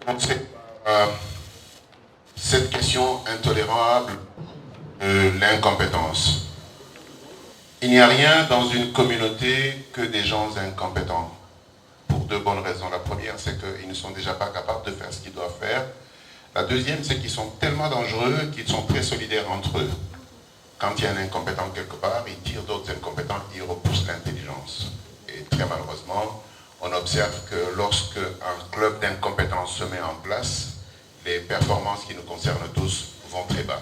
commencer par cette question intolérable de l'incompétence. Il n'y a rien dans une communauté que des gens incompétents, pour deux bonnes raisons. La première, c'est qu'ils ne sont déjà pas capables de faire ce qu'ils doivent faire. La deuxième, c'est qu'ils sont tellement dangereux qu'ils sont très solidaires entre eux. Quand il y a un incompétent quelque part, ils tirent d'autres incompétents, ils repoussent l'intelligence. Et très malheureusement, on observe que lorsque un club d'incompétence se met en place, les performances qui nous concernent tous vont très bas.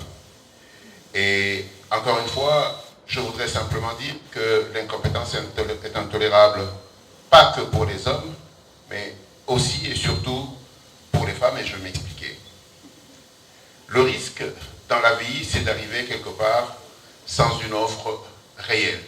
Et encore une fois, je voudrais simplement dire que l'incompétence est intolérable, pas que pour les hommes, mais aussi et surtout pour les femmes, et je vais m'expliquer. Le risque dans la vie, c'est d'arriver quelque part sans une offre réelle.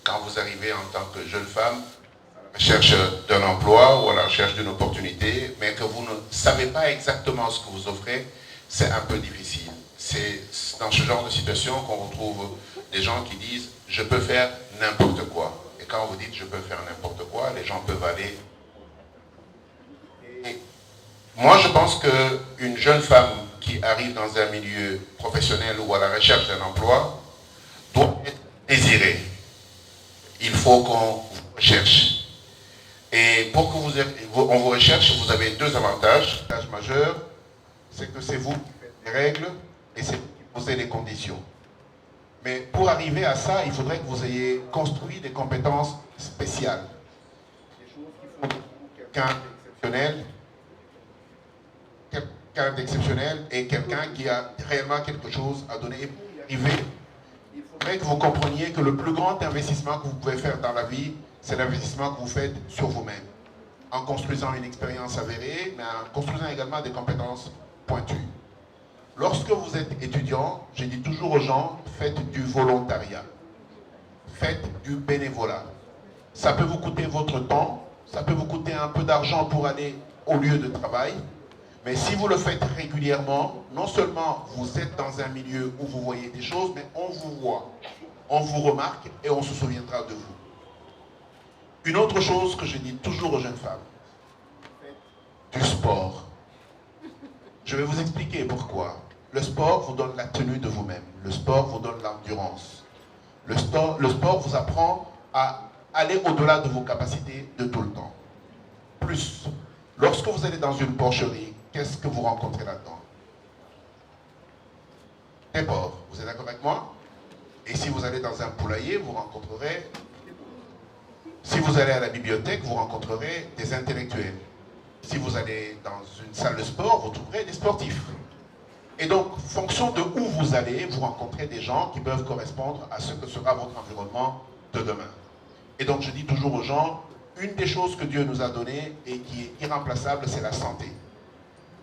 Quand vous arrivez en tant que jeune femme, à la recherche d'un emploi ou à la recherche d'une opportunité, mais que vous ne savez pas exactement ce que vous offrez, c'est un peu difficile. C'est dans ce genre de situation qu'on retrouve des gens qui disent « je peux faire n'importe quoi ». Et quand vous dites « je peux faire n'importe quoi », les gens peuvent aller. Et moi, je pense qu'une jeune femme qui arrive dans un milieu professionnel ou à la recherche d'un emploi doit être désirée. Il faut qu'on vous recherche. Et pour qu'on vous recherche, vous avez deux avantages. L'avantage majeur, c'est que c'est vous qui faites les règles et c'est vous qui posez les conditions. Mais pour arriver à ça, il faudrait que vous ayez construit des compétences spéciales. Des choses qui font de vous quelqu'un d'exceptionnel et quelqu'un qui a réellement quelque chose à donner. Et pour y arriver, il faudrait que vous compreniez que le plus grand investissement que vous pouvez faire dans la vie, c'est l'investissement que vous faites sur vous-même, en construisant une expérience avérée, mais en construisant également des compétences pointues. Lorsque vous êtes étudiant, je dis toujours aux gens, faites du volontariat, faites du bénévolat. Ça peut vous coûter votre temps, ça peut vous coûter un peu d'argent pour aller au lieu de travail, mais si vous le faites régulièrement, non seulement vous êtes dans un milieu où vous voyez des choses, mais on vous voit, on vous remarque et on se souviendra de vous. Une autre chose que je dis toujours aux jeunes femmes, du sport. Je vais vous expliquer pourquoi. Le sport vous donne la tenue de vous-même. Le sport vous donne l'endurance. Le sport vous apprend à aller au-delà de vos capacités de tout le temps. Plus, lorsque vous allez dans une porcherie, qu'est-ce que vous rencontrez là-dedans? Des porcs, vous êtes d'accord avec moi? Et si vous allez dans un poulailler, vous rencontrerez... Si vous allez à la bibliothèque, vous rencontrerez des intellectuels. Si vous allez dans une salle de sport, vous trouverez des sportifs. Et donc, fonction de où vous allez, vous rencontrez des gens qui peuvent correspondre à ce que sera votre environnement de demain. Et donc, je dis toujours aux gens, une des choses que Dieu nous a données et qui est irremplaçable, c'est la santé.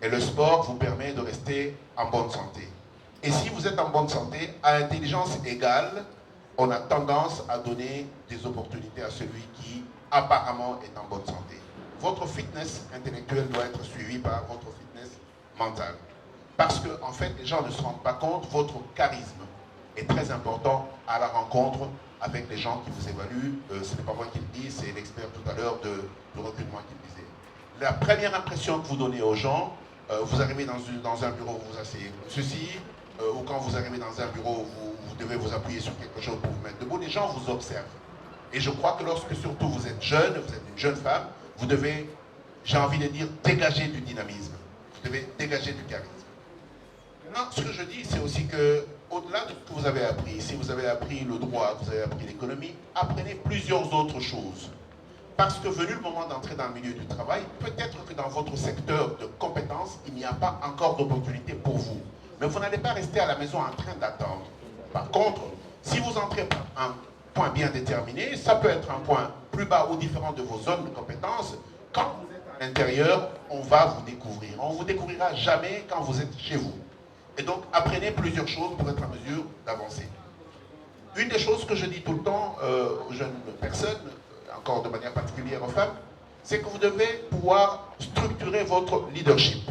Et le sport vous permet de rester en bonne santé. Et si vous êtes en bonne santé, à intelligence égale, on a tendance à donner des opportunités à celui qui apparemment est en bonne santé. Votre fitness intellectuelle doit être suivie par votre fitness mentale. Parce que, en fait, les gens ne se rendent pas compte, votre charisme est très important à la rencontre avec les gens qui vous évaluent. Ce n'est pas moi qui le dis, c'est l'expert tout à l'heure de recrutement qui le disait. La première impression que vous donnez aux gens, vous arrivez dans un bureau, vous vous asseyez comme ceci, ou quand vous arrivez dans un bureau, vous devez vous appuyer sur quelque chose pour vous mettre debout, les gens vous observent. Et je crois que lorsque surtout vous êtes jeune, vous êtes une jeune femme, vous devez, j'ai envie de dire, dégager du dynamisme. Vous devez dégager du charisme. Maintenant, ce que je dis, c'est aussi que, au-delà de ce que vous avez appris, si vous avez appris le droit, vous avez appris l'économie, apprenez plusieurs autres choses. Parce que venu le moment d'entrer dans le milieu du travail, peut-être que dans votre secteur de compétences, il n'y a pas encore d'opportunité pour vous. Mais vous n'allez pas rester à la maison en train d'attendre. Par contre, si vous entrez par un point bien déterminé, ça peut être un point plus bas ou différent de vos zones de compétences. Quand vous êtes à l'intérieur, on va vous découvrir. On ne vous découvrira jamais quand vous êtes chez vous. Et donc, apprenez plusieurs choses pour être en mesure d'avancer. Une des choses que je dis tout le temps aux jeunes personnes, encore de manière particulière aux femmes, c'est que vous devez pouvoir structurer votre leadership.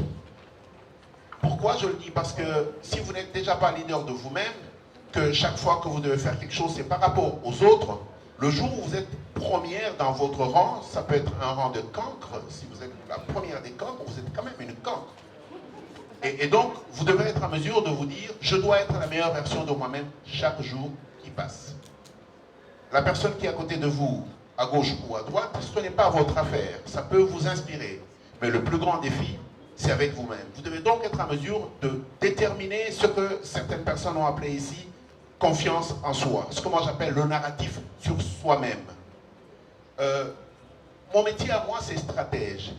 Pourquoi je le dis? Parce que si vous n'êtes déjà pas leader de vous-même, que chaque fois que vous devez faire quelque chose, c'est par rapport aux autres, le jour où vous êtes première dans votre rang, ça peut être un rang de cancre, si vous êtes la première des cancres, vous êtes quand même une cancre. Et donc, vous devez être en mesure de vous dire, je dois être la meilleure version de moi-même chaque jour qui passe. La personne qui est à côté de vous, à gauche ou à droite, ce n'est pas votre affaire. Ça peut vous inspirer. Mais le plus grand défi, c'est avec vous-même. Vous devez donc être en mesure de déterminer ce que certaines personnes ont appelé ici confiance en soi. Ce que moi j'appelle le narratif sur soi-même. Mon métier à moi, c'est stratège.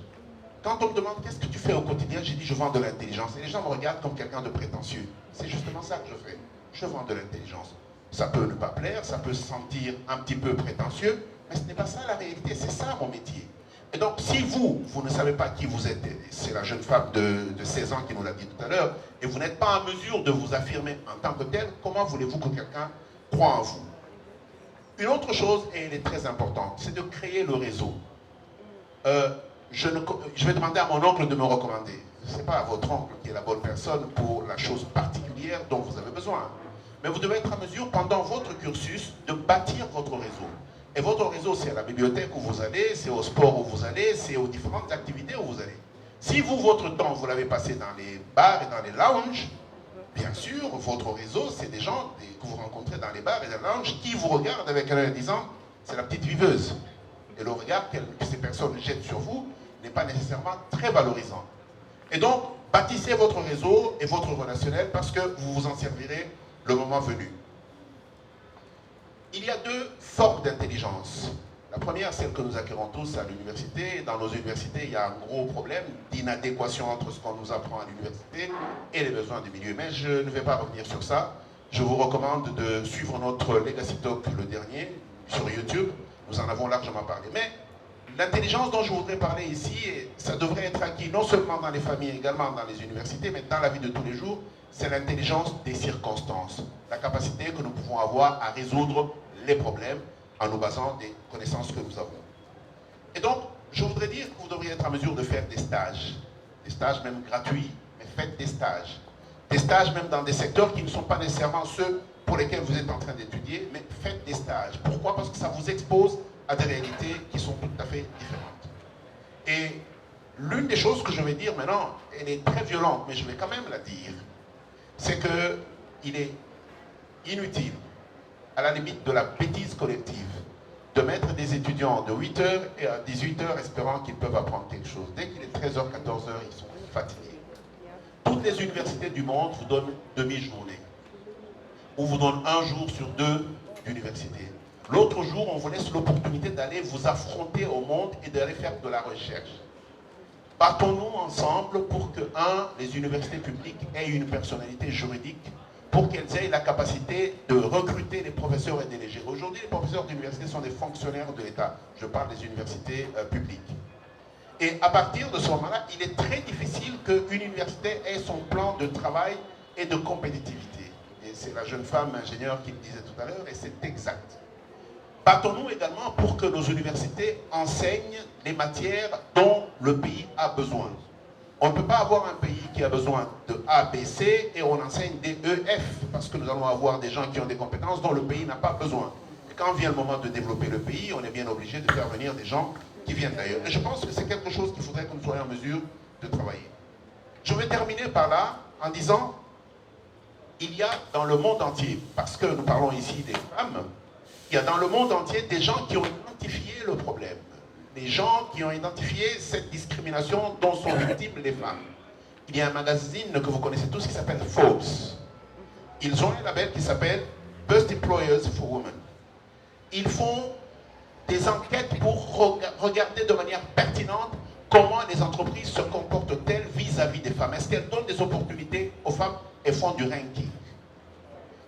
Quand on me demande qu'est-ce que tu fais au quotidien, j'ai dit je vends de l'intelligence. Et les gens me regardent comme quelqu'un de prétentieux. C'est justement ça que je fais. Je vends de l'intelligence. Ça peut ne pas plaire, ça peut se sentir un petit peu prétentieux, mais ce n'est pas ça la réalité, c'est ça mon métier. Et donc si vous ne savez pas qui vous êtes, c'est la jeune femme de 16 ans qui nous l'a dit tout à l'heure, et vous n'êtes pas en mesure de vous affirmer en tant que tel, comment voulez-vous que quelqu'un croie en vous? Une autre chose, et elle est très importante, c'est de créer le réseau. Je vais demander à mon oncle de me recommander. Ce n'est pas votre oncle qui est la bonne personne pour la chose particulière dont vous avez besoin. Mais vous devez être en mesure, pendant votre cursus, de bâtir votre réseau. Et votre réseau, c'est à la bibliothèque où vous allez, c'est au sport où vous allez, c'est aux différentes activités où vous allez. Si vous, votre temps, vous l'avez passé dans les bars et dans les lounges, bien sûr, votre réseau, c'est des gens que vous rencontrez dans les bars et dans les lounges qui vous regardent avec un œil disant, c'est la petite viveuse. Et le regard que ces personnes jettent sur vous n'est pas nécessairement très valorisant. Et donc, bâtissez votre réseau et votre relationnel parce que vous vous en servirez le moment venu. Il y a deux formes d'intelligence. La première, celle que nous acquérons tous à l'université. Dans nos universités, il y a un gros problème d'inadéquation entre ce qu'on nous apprend à l'université et les besoins du milieu. Mais je ne vais pas revenir sur ça. Je vous recommande de suivre notre Legacy Talk, le dernier, sur YouTube. Nous en avons largement parlé. Mais l'intelligence dont je voudrais parler ici, et ça devrait être acquis non seulement dans les familles, également dans les universités, mais dans la vie de tous les jours, c'est l'intelligence des circonstances. La capacité que nous pouvons avoir à résoudre les problèmes en nous basant des connaissances que nous avons. Et donc, je voudrais dire que vous devriez être en mesure de faire des stages même gratuits, mais faites des stages même dans des secteurs qui ne sont pas nécessairement ceux pour lesquels vous êtes en train d'étudier, mais faites des stages. Pourquoi? Parce que ça vous expose à des réalités qui sont tout à fait différentes. Et l'une des choses que je vais dire maintenant, elle est très violente, mais je vais quand même la dire, c'est qu'il est inutile, à la limite de la bêtise collective, de mettre des étudiants de 8h et à 18h espérant qu'ils peuvent apprendre quelque chose. Dès qu'il est 13h, 14h, ils sont fatigués. Toutes les universités du monde vous donnent demi-journée, ou vous donnent un jour sur deux d'université. L'autre jour, on vous laisse l'opportunité d'aller vous affronter au monde et d'aller faire de la recherche. Battons-nous ensemble pour que, les universités publiques aient une personnalité juridique, pour qu'elles aient la capacité de recruter les professeurs et des légers. Aujourd'hui, les professeurs d'université sont des fonctionnaires de l'État. Je parle des universités publiques. Et à partir de ce moment-là, il est très difficile qu'une université ait son plan de travail et de compétitivité. Et c'est la jeune femme ingénieure qui le disait tout à l'heure, et c'est exact. Battons-nous également pour que nos universités enseignent les matières dont le pays a besoin. On ne peut pas avoir un pays qui a besoin de A, B, C et on enseigne des E, F, parce que nous allons avoir des gens qui ont des compétences dont le pays n'a pas besoin. Et quand vient le moment de développer le pays, on est bien obligé de faire venir des gens qui viennent d'ailleurs. Et je pense que c'est quelque chose qu'il faudrait que nous soyons en mesure de travailler. Je vais terminer par là en disant, il y a dans le monde entier, parce que nous parlons ici des femmes, il y a dans le monde entier des gens qui ont identifié le problème. Des gens qui ont identifié cette discrimination dont sont victimes les femmes. Il y a un magazine que vous connaissez tous qui s'appelle Forbes. Ils ont un label qui s'appelle Best Employers for Women. Ils font des enquêtes pour regarder de manière pertinente comment les entreprises se comportent-elles vis-à-vis des femmes. Est-ce qu'elles donnent des opportunités aux femmes et font du ranking?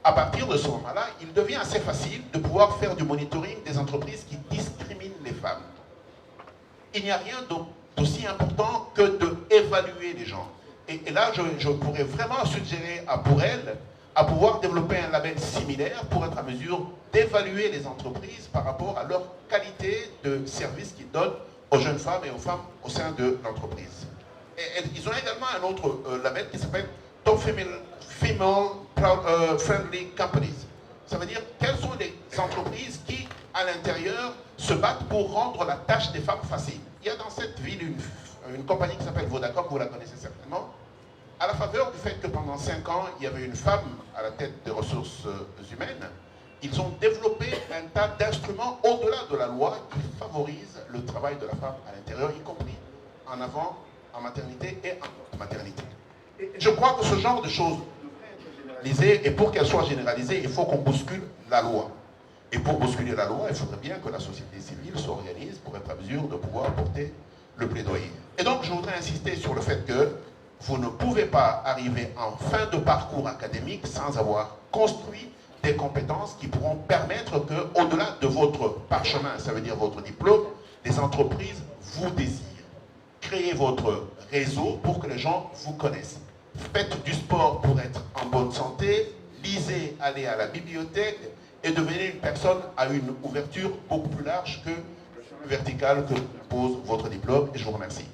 À partir de ce moment-là, il devient assez facile de pouvoir faire du monitoring des entreprises qui discriminent les femmes. Il n'y a rien d'aussi important que d'évaluer les gens. Et là, je pourrais vraiment suggérer pour elles à pouvoir développer un label similaire pour être à mesure d'évaluer les entreprises par rapport à leur qualité de service qu'ils donnent aux jeunes femmes et aux femmes au sein de l'entreprise. Et ils ont également un autre label qui s'appelle Top Female Friendly Companies. Ça veut dire quelles sont les entreprises qui, à l'intérieur, se battent pour rendre la tâche des femmes facile. Il y a dans cette ville une compagnie qui s'appelle Vodacom, vous la connaissez certainement. À la fin faveur du fait que pendant 5 ans, il y avait une femme à la tête des ressources humaines, ils ont développé un tas d'instruments au-delà de la loi qui favorisent le travail de la femme à l'intérieur, y compris en avant, en maternité et en maternité. Je crois que ce genre de choses devrait être généralisé, et pour qu'elles soient généralisées, il faut qu'on bouscule la loi. Et pour bousculer la loi, il faudrait bien que la société civile s'organise pour être à mesure de pouvoir porter le plaidoyer. Et donc, je voudrais insister sur le fait que vous ne pouvez pas arriver en fin de parcours académique sans avoir construit des compétences qui pourront permettre que, au-delà de votre parchemin, ça veut dire votre diplôme, les entreprises vous désirent. Créez votre réseau pour que les gens vous connaissent. Faites du sport pour être en bonne santé, lisez, allez à la bibliothèque et devenez une personne à une ouverture beaucoup plus large que le vertical que pose votre diplôme. Et je vous remercie.